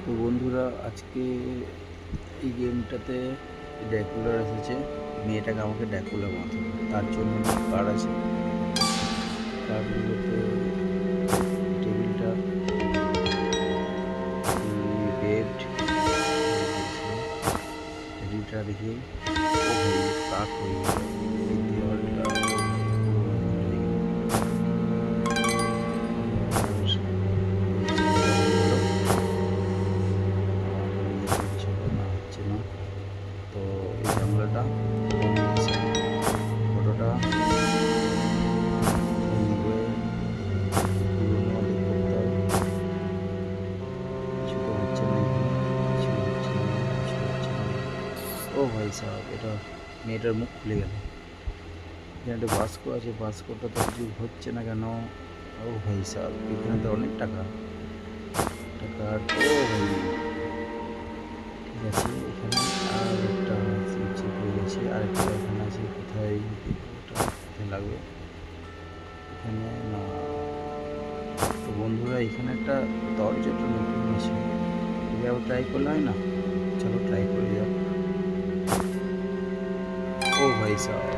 তো বন্ধুরা, আজকে এই গেমটাতে ড্যাকুলার এসেছে। মেয়েটাকে আমাকে ড্যাকুলার বানাতে হবে, তার জন্য কার্ড আছে। কার্ডগুলোতে টেবিলটা বেড, টেবিলটা দেখি ও ভাই কাক হয়ে গেল। এই দেওয়ালটা হচ্ছে না। তো এই জানলাটা ফটোটা ও ভাই সাহেব, এটা মেয়েটার মুখ খুলে গেল। এখানে একটা বাস্ক আছে, বাস্কটা তো কিছু হচ্ছে না কেন? ও ভাই সাহেব, এখানে তো অনেক টাকা টাকা। ও ভাই ঠিক আছে, এখানে আর একটা সুইচ হয়ে গেছে, আরেকটা এখানে আছে। কোথায় কোথায় লাগবে? এখানে না। তো বন্ধুরা, এখানে একটা দরজাটা নতুন আছে, এটা আবার ট্রাই করলে হয় না? চলো ট্রাই করে যাক। ও ভাই সাহেব,